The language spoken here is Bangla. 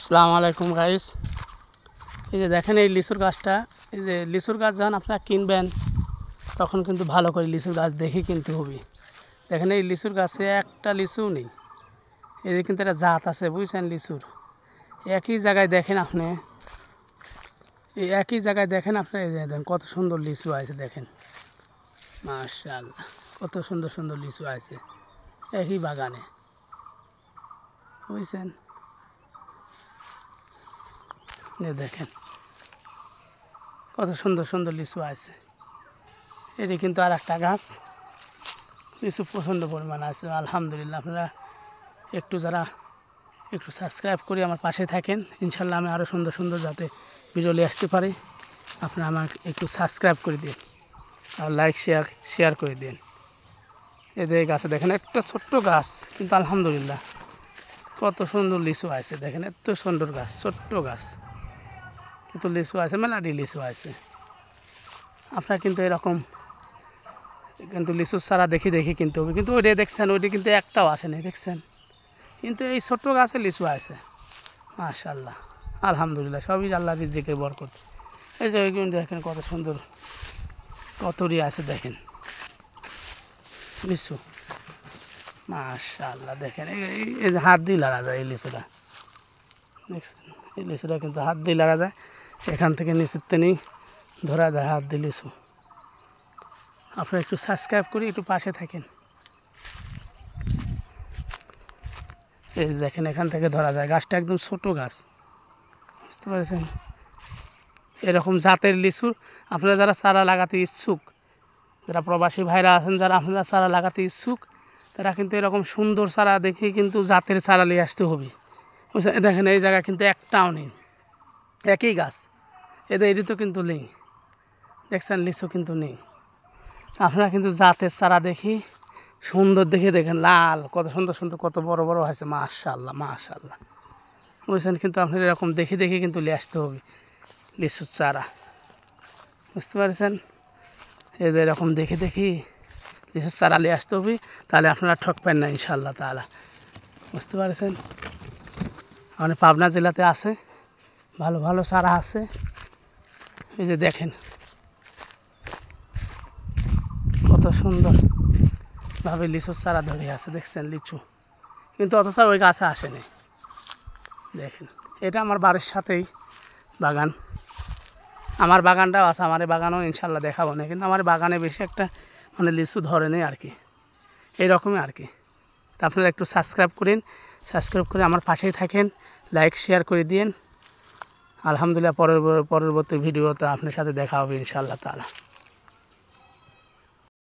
আসসালামু আলাইকুম গাইস। এই যে দেখেন এই লিচুর গাছটা, এই যে লিচুর গাছ যখন আপনারা কিনবেন তখন কিন্তু ভালো করে লিচুর গাছ দেখে কিনতে হবে। দেখেন এই লিচুর গাছে একটা লিচুও নেই, এই যে কিন্তু একটা জাত আছে বুঝছেন লিচুর। একই জায়গায় দেখেন আপনি, এই একই জায়গায় দেখেন আপনি, এই যে দেখেন কত সুন্দর লিচু আছে, দেখেন মাশাআল্লাহ কত সুন্দর সুন্দর লিচু আছে একই বাগানে, বুঝছেন। দেখেন কত সুন্দর সুন্দর লিচু আছে। এটি কিন্তু আর একটা গাছ, লিচু প্রচণ্ড পরিমাণ আছে আলহামদুলিল্লাহ। আপনারা যারা একটু সাবস্ক্রাইব করে আমার পাশে থাকেন, ইনশাল্লাহ আমি আরও সুন্দর সুন্দর যাতে ভিডিও নিয়ে আসতে পারি। আপনারা আমাকে একটু সাবস্ক্রাইব করে দিন আর লাইক শেয়ার করে দিন। এদের গাছে দেখেন একটা ছোট্ট গাছ, কিন্তু আলহামদুলিল্লাহ কত সুন্দর লিচু আছে। দেখেন এত সুন্দর গাছ, ছোট্ট গাছ কিন্তু লিচু আছে, মেলাডি লিচু আছে। আপনার কিন্তু এরকম কিন্তু লিচুর চারা দেখি কিনতে হবে, কিন্তু ওইটা দেখছেন ওইটা কিন্তু একটাও আসেনি দেখছেন, কিন্তু এই ছোট্ট গাছে লিচু আছে মাশাআল্লাহ আলহামদুলিল্লাহ। সবই আল্লাহর রিজিকের বরকত। এই যে ওইগুলো দেখেন কত সুন্দর কতরি আছে, দেখেন লিচু মাশাআল্লাহ। দেখেন এই যে হাত দিয়ে লাড়া যায় এই লিচুটা, দেখছেন এই লিচুটা কিন্তু হাত দিয়ে লাড়া যায়, এখান থেকে নিচের টেনেই ধরা যায় হাত দিয়ে লিচু। আপনারা একটু সাবস্ক্রাইব করে একটু পাশে থাকেন। এই দেখেন এখান থেকে ধরা যায়, গাছটা একদম ছোট গাছ, বুঝতে পারছেন। এরকম জাতের লিচুর আপনারা যারা চারা লাগাতে ইচ্ছুক, যারা প্রবাসী ভাইরা আছেন, যারা আপনারা চারা লাগাতে ইচ্ছুক, তারা কিন্তু এরকম সুন্দর চারা দেখে কিন্তু জাতের চারা নিয়ে আসতে হবে, বুঝছেন। দেখেন এই জায়গা কিন্তু একটাও নেই, একই গাছ, এটি তো কিন্তু নেই, দেখছেন লিচু কিন্তু নেই। আপনারা কিন্তু জাতের চারা দেখি সুন্দর দেখে দেখেন, লাল কত সুন্দর সুন্দর কত বড় বড় হয়েছে মাশাআল্লাহ মাশাআল্লাহ, বুঝছেন। কিন্তু আপনার এরকম দেখে কিন্তু নিয়ে আসতে হবে লিচুর চারা, বুঝতে পারছেন। এদের এরকম দেখে লিচুর চারা নিয়ে আসতে হবে, তাহলে আপনারা ঠকবেন না ইনশাআল্লাহ তাআলা, বুঝতে পারছেন। আমাদের পাবনা জেলাতে আছে, ভালো ভালো চারা আছে। এই যে দেখেন কত সুন্দরভাবে লিচুর চারা ধরে আছে, দেখছেন লিচু, কিন্তু অথচ ওই গাছে আসেনি। দেখেন এটা আমার বাড়ির সাথেই বাগান, আমার বাগানটাও আছে, আমার এই বাগানও ইনশাল্লাহ দেখাবো না, কিন্তু আমার বাগানে বেশি একটা লিচু ধরে নেই আর কি, এইরকমই আর কি। তা আপনারা একটু সাবস্ক্রাইব করে আমার পাশেই থাকেন, লাইক শেয়ার করে দিন। আলহামদুলিল্লাহ পরবর্তী ভিডিওতে আপনার সাথে দেখা হবে ইনশাআল্লাহ তাআলা।